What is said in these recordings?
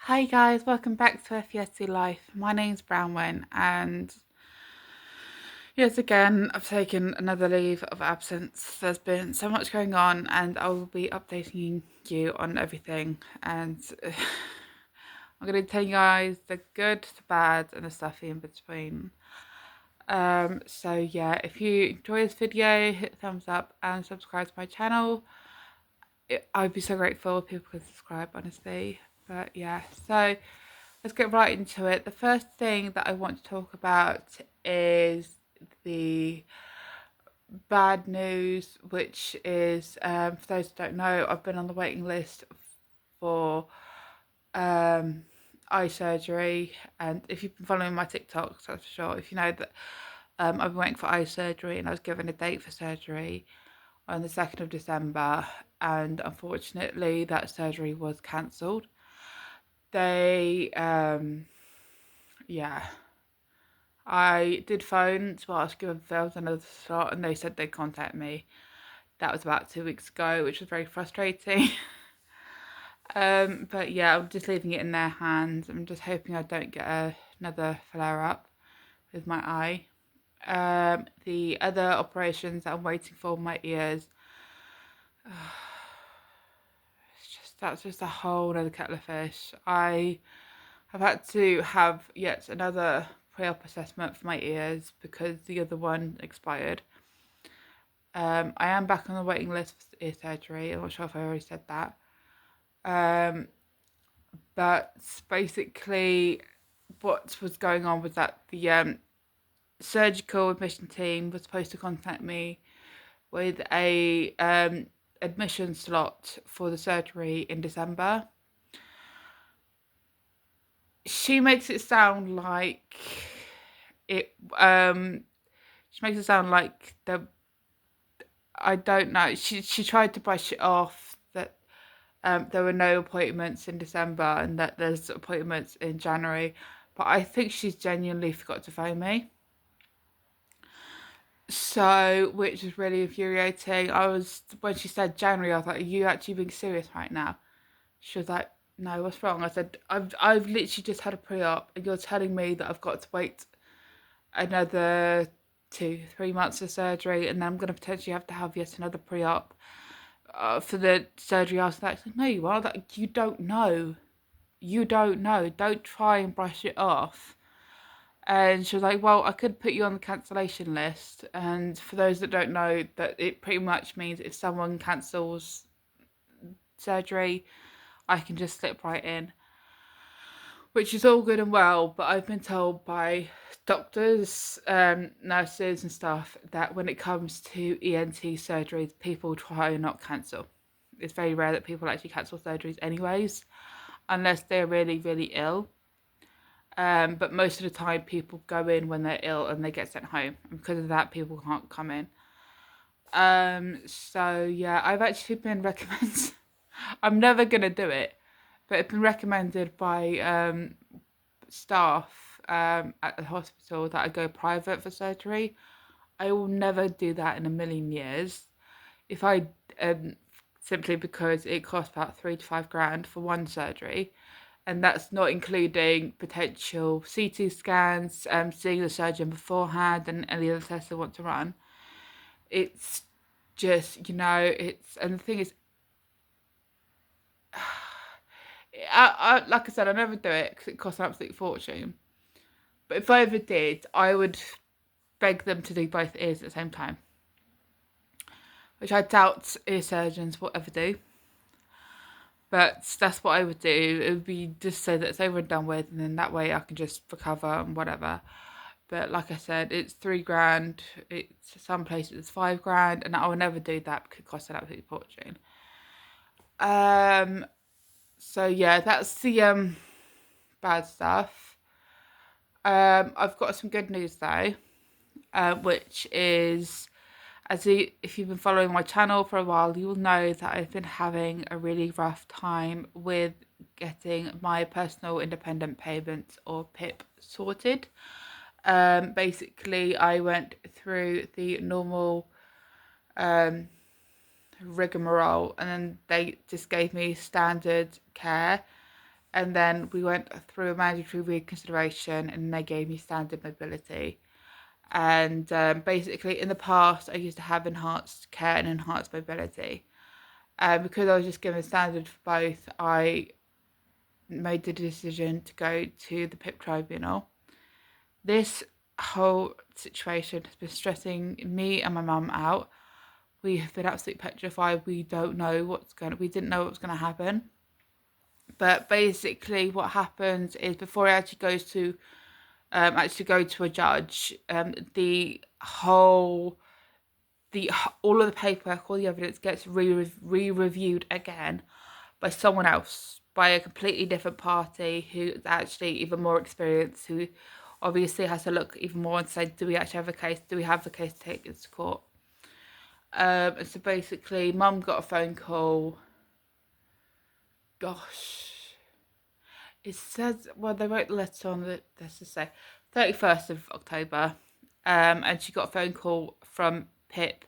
Hi guys, welcome back to FVSD Life. My name's Brownwen, and yes, again, I've taken another leave of absence. There's been so much going on, and I will be updating you on everything. And I'm going to tell you guys the good, the bad, and the stuff in between. So yeah, if you enjoy this video, hit thumbs up and subscribe to my channel. I'd be so grateful if people could subscribe, honestly. But yeah, so let's get right into it. The first thing that I want to talk about is the bad news, which is, for those who don't know, I've been on the waiting list for eye surgery. And if you've been following my TikToks, that's for sure. If you know that I've been waiting for eye surgery, and I was given a date for surgery on the 2nd of December, and unfortunately that surgery was cancelled. They, yeah, I did phone to ask if there was another slot, and they said they'd contact me. That was about 2 weeks ago, which was very frustrating. But yeah, I'm just leaving it in their hands. I'm just hoping I don't get another flare up with my eye. The other operations that I'm waiting for my ears, that's just a whole other kettle of fish. I have had to have yet another pre-op assessment for my ears because the other one expired. I am back on the waiting list for ear surgery. I'm not sure if I already said that. But basically what was going on was that the surgical admission team was supposed to contact me with a admission slot for the surgery in December. She makes it sound like it she makes it sound like I don't know. She tried to brush it off that there were no appointments in December and that there's appointments in January. But I think she's genuinely forgot to phone me. So, which is really infuriating. When she said January, I was like, are you actually being serious right now? She was like, no, what's wrong? I said, I've literally just had a pre-op and you're telling me that I've got to wait another 2-3 months for surgery, and then I'm going to potentially have to have yet another pre-op for the surgery after that. She's like, no, you are. That you don't know. You don't know. Don't try and brush it off. And she was like, well, I could put you on the cancellation list. And for those that don't know, that it pretty much means if someone cancels surgery, I can just slip right in, which is all good and well. But I've been told by doctors, nurses and stuff that when it comes to ENT surgeries, people try and not cancel. It's very rare that people actually cancel surgeries anyways, unless they're really, really ill. But most of the time people go in when they're ill and they get sent home. And because of that, people can't come in. So yeah, I've actually been recommended. I'm never gonna do it, but it's been recommended by staff at the hospital that I go private for surgery. I will never do that in a million years. If I simply because it costs about 3 to 5 grand for one surgery, and that's not including potential CT scans, seeing the surgeon beforehand, and any other tests they want to run. It's just, and the thing is, like I said, I never do it because it costs an absolute fortune. But if I ever did, I would beg them to do both ears at the same time, which I doubt ear surgeons will ever do. But that's what I would do. It would be just so that it's over and done with, and then that way I can just recover and whatever. But like I said, it's 3 grand. It's some places it's 5 grand, and I will never do that because it costs an absolute fortune. So yeah, that's the bad stuff. I've got some good news though, which is, if you've been following my channel for a while, you'll know that I've been having a really rough time with getting my personal independent payments, or PIP, sorted. Basically, I went through the normal rigmarole, and then they just gave me standard care, And then we went through a mandatory reconsideration, and they gave me standard mobility. And basically, in the past, I used to have enhanced care and enhanced mobility. Because I was just given standard for both, I made the decision to go to the PIP tribunal. This whole situation has been stressing me and my mum out. We have been absolutely petrified. We didn't know what was going to happen. But basically, what happens is before it actually goes to go to a judge, all of the paperwork, all the evidence gets re-reviewed again by someone else, by a completely different party who's actually even more experienced, who obviously has to look even more and say, do we actually have a case? Do we have the case to take it to court? And so basically, Mum got a phone call. Gosh, it says, well, they wrote the letter on the, let's just say, 31st of October. And she got a phone call from PIP.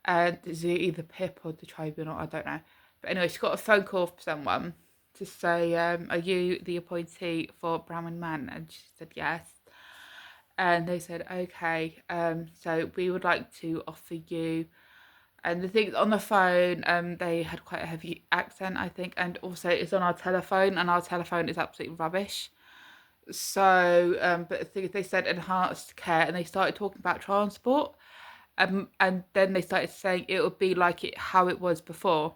And is it either PIP or the tribunal? I don't know. But anyway, she got a phone call from someone to say, are you the appointee for Brahmin Man? And she said yes. And they said, okay, so we would like to offer you. And the thing on the phone, they had quite a heavy accent, I think, and also it's on our telephone, and our telephone is absolutely rubbish. So, but the thing is, they said enhanced care, and they started talking about transport, and then they started saying it would be like how it was before.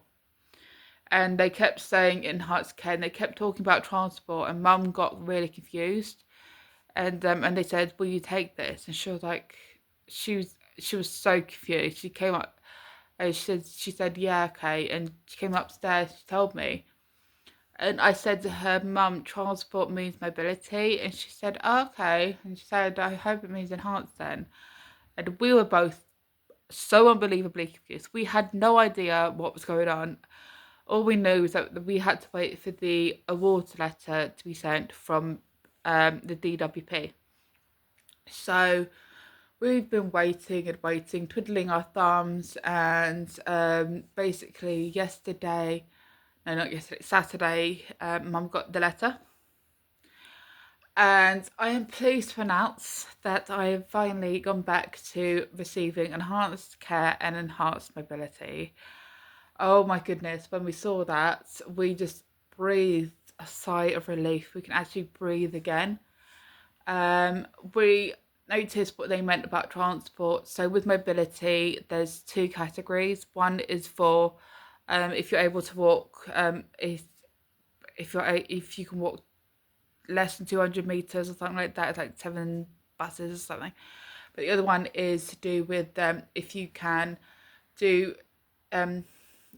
And they kept saying enhanced care, and they kept talking about transport, and Mum got really confused. And they said, "Will you take this?" And she was like, she was so confused. She came up, and she said, "Yeah, okay." And she came upstairs. She told me, and I said to her, "Mum, transport means mobility." And she said, oh, "Okay." And she said, "I hope it means enhanced then." And we were both so unbelievably confused. We had no idea what was going on. All we knew was that we had to wait for the awards letter to be sent from the DWP. So we've been waiting and waiting, twiddling our thumbs, and basically yesterday, no, not yesterday, Saturday, Mum got the letter. And I am pleased to announce that I have finally gone back to receiving enhanced care and enhanced mobility. Oh my goodness, when we saw that, we just breathed a sigh of relief. We can actually breathe again. We noticed what they meant about transport. So with mobility, there's two categories. One is for if you're able to walk, if you can walk less than 200 meters or something like that. It's like 7 buses or something. But the other one is to do with if you can do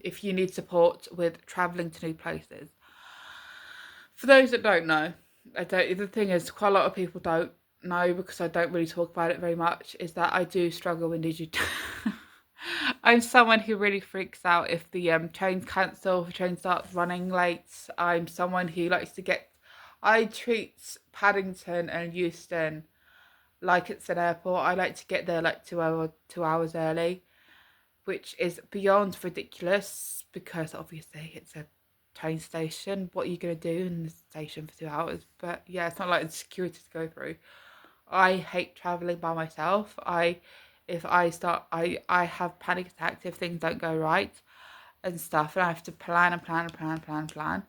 if you need support with traveling to new places. For those that don't know, the thing is, quite a lot of people don't know, because I don't really talk about it very much, is that I do struggle with digital. I'm someone who really freaks out if the trains cancel, if the train starts running late. I'm someone who likes to get. I treat Paddington and Euston like it's an airport. I like to get there like 2 hours early, which is beyond ridiculous, because obviously it's a train station. What are you going to do in the station for 2 hours? But yeah, it's not like the security to go through. I hate traveling by myself. If I start, I have panic attacks if things don't go right and stuff, and I have to plan and plan and plan and plan and plan.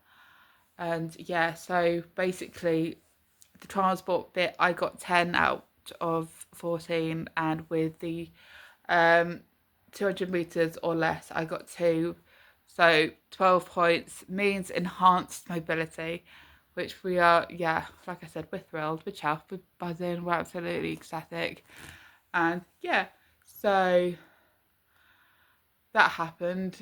And yeah, so basically, the transport bit, I got 10 out of 14, and with the 200 meters or less, I got 2. So 12 points means enhanced mobility, which we are, yeah, like I said, we're thrilled, we're chuffed, we're buzzing, we're absolutely ecstatic. And yeah, so that happened.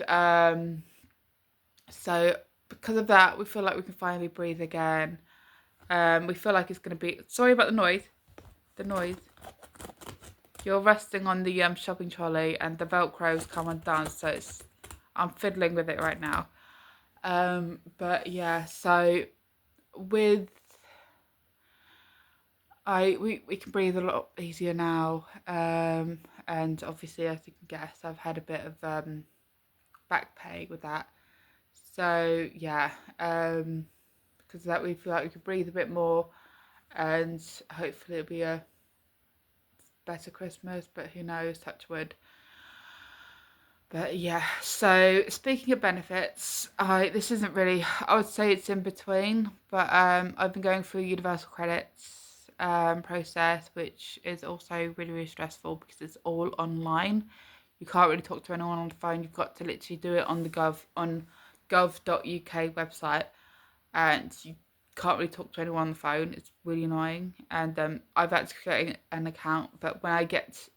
So because of that, we feel like we can finally breathe again. We feel like it's going to be, sorry about the noise. You're resting on the shopping trolley, and the Velcro's come undone, so I'm fiddling with it right now. But yeah, so with we can breathe a lot easier now. And obviously, as you can guess, I've had a bit of back pain with that. So yeah, because that we feel like we could breathe a bit more, and hopefully it'll be a better Christmas, but who knows, touch wood. But yeah, so speaking of benefits, this isn't really, I would say it's in between, but I've been going through universal credits process, which is also really, really stressful because it's all online. You can't really talk to anyone on the phone. You've got to literally do it on the gov.uk website, and you can't really talk to anyone on the phone. It's really annoying. And I've had to create an account, but when I get,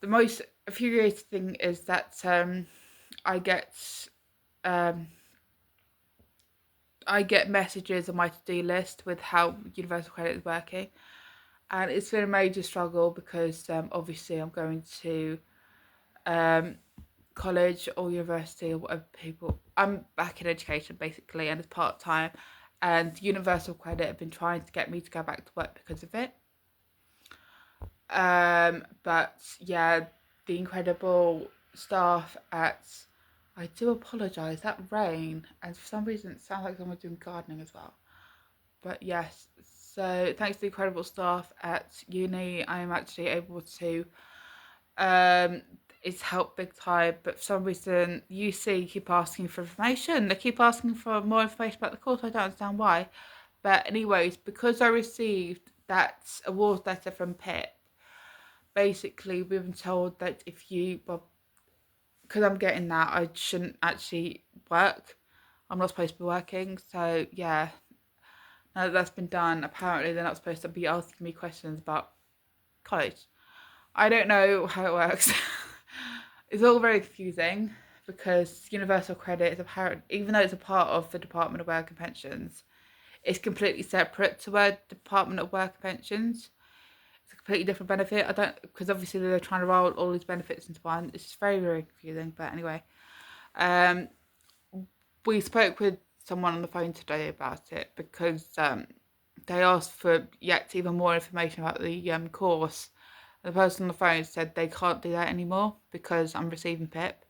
the most infuriating thing is that I get um, I get messages on my to-do list with how universal credit is working, and it's been a major struggle because obviously I'm going to um, college or university or whatever people. I'm back in education basically, and it's part time. And Universal Credit have been trying to get me to go back to work because of it. But yeah, the incredible staff at. I do apologise. That rain, and for some reason it sounds like someone's doing gardening as well. But yes, so thanks to the incredible staff at uni, I am actually able to um it's helped big time. But for some reason UC keep asking for information. They keep asking for more information about the course. I don't understand why. But anyways, because I received that award letter from Pip, basically we've been told that if you, well, because I'm getting that, I shouldn't actually work. I'm not supposed to be working. So yeah, now that that's been done, apparently they're not supposed to be asking me questions about college. I don't know how it works. It's all very confusing because universal credit is apparent, even though it's a part of the Department of Work and Pensions, it's completely separate to a Department of Work and Pensions. It's a completely different benefit. I don't, because obviously they're trying to roll all these benefits into one. It's just very, very confusing. But anyway, um, we spoke with someone on the phone today about it because they asked for yet even more information about the course. The person on the phone said they can't do that anymore because I'm receiving PIP,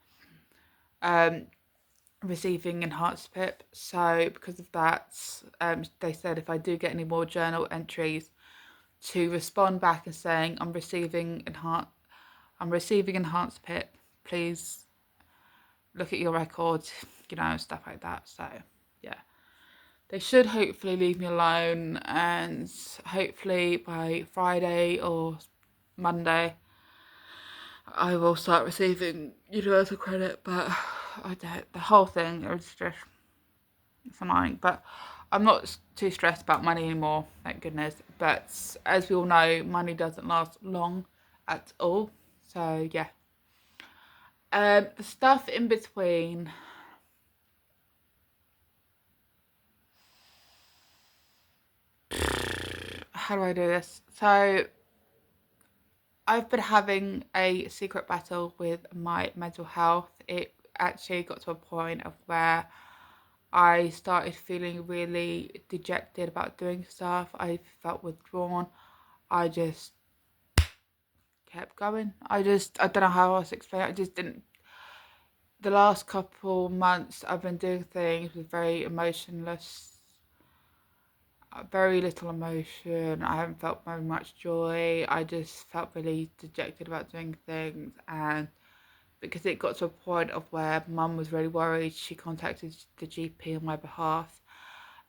receiving enhanced PIP. So because of that, they said if I do get any more journal entries, to respond back and saying I'm receiving enhanced PIP. Please look at your records, stuff like that. So yeah, they should hopefully leave me alone, and hopefully by Friday or Monday I will start receiving universal credit. But I don't. The whole thing is just, it's annoying. But I'm not too stressed about money anymore, thank goodness. But as we all know, money doesn't last long at all. So yeah. The stuff in between. How do I do this? So I've been having a secret battle with my mental health. It actually got to a point of where I started feeling really dejected about doing stuff. I felt withdrawn. I just kept going. I don't know how else to explain it. I just didn't. The last couple months I've been doing things with very emotionless, very little emotion. I haven't felt very much joy. I just felt really dejected about doing things, and because it got to a point of where mum was really worried, she contacted the GP on my behalf,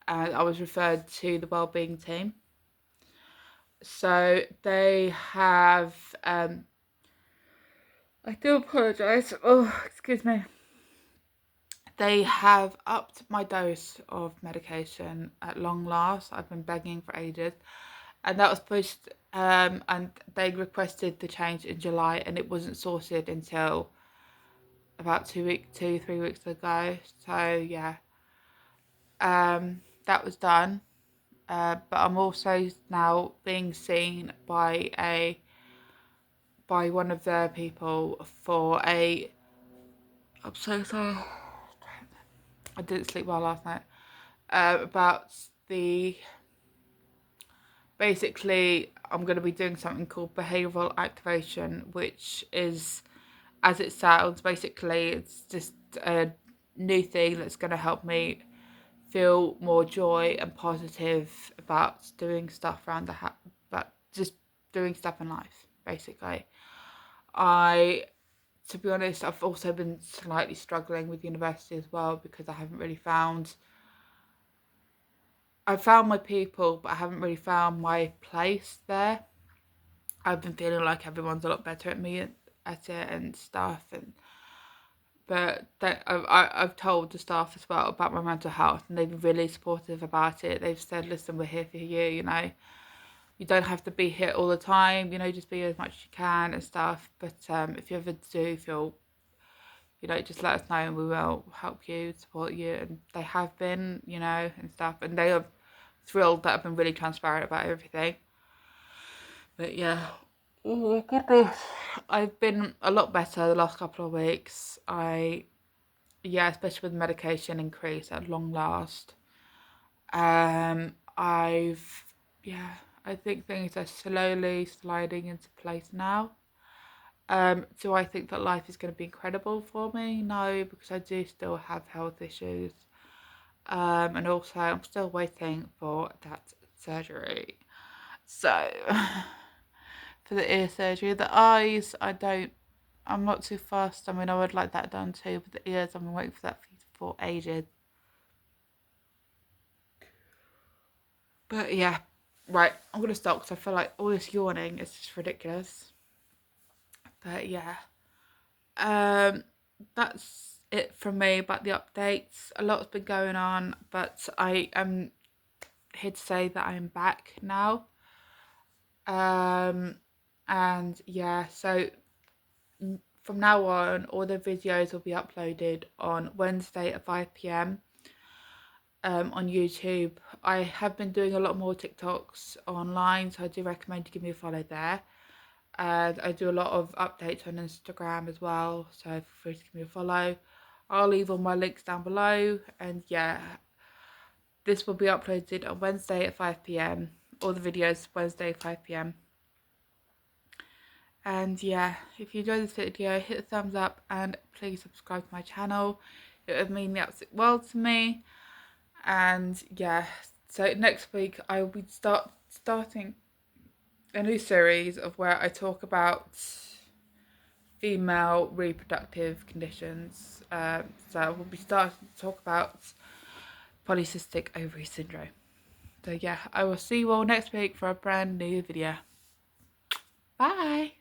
and I was referred to the wellbeing team. So they have I do apologise. Oh, excuse me. They have upped my dose of medication at long last. I've been begging for ages. And that was pushed, and they requested the change in July, and it wasn't sorted until about 3 weeks ago. So yeah, that was done. But I'm also now being seen by one of their people for a. I'm so sorry. I didn't sleep well last night. About the. Basically, I'm going to be doing something called behavioural activation, which is, as it sounds, basically it's just a new thing that's going to help me feel more joy and positive about doing stuff around the house, but just doing stuff in life, basically. To be honest, I've also been slightly struggling with university as well, because I've found my people, but I haven't really found my place there. I've been feeling like everyone's a lot better at it and stuff, but I've told the staff as well about my mental health, and they've been really supportive about it. They've said, listen, we're here for you, you don't have to be here all the time, just be here as much as you can and stuff, but if you ever do feel, just let us know and we will help you, support you. And they have been, and stuff, and they are thrilled that I've been really transparent about everything. But yeah, oh my goodness, I've been a lot better the last couple of weeks. Especially with medication increase at long last. I've I think things are slowly sliding into place now. Do I think that life is going to be incredible for me? No, because I do still have health issues. And also I'm still waiting for that surgery. So for the ear surgery, the eyes, I'm not too fast. I mean, I would like that done too, but the ears, I've been waiting for that for ages. But yeah, right, I'm gonna stop because I feel like all this yawning is just ridiculous. But yeah, that's it from me about the updates. A lot's been going on, but I am here to say that I am back now. And yeah, so from now on, all the videos will be uploaded on Wednesday at 5 p.m. On YouTube. I have been doing a lot more TikToks online, so I do recommend you give me a follow there. And I do a lot of updates on Instagram as well, so feel free to give me a follow. I'll leave all my links down below, and yeah, this will be uploaded on Wednesday at 5 p.m. All the videos Wednesday 5 p.m. And yeah, if you enjoyed this video, hit the thumbs up and please subscribe to my channel. It would mean the absolute world to me. And yeah, so next week I will be starting a new series of where I talk about female reproductive conditions. So we'll be starting to talk about polycystic ovary syndrome. So yeah, I will see you all next week for a brand new video. Bye!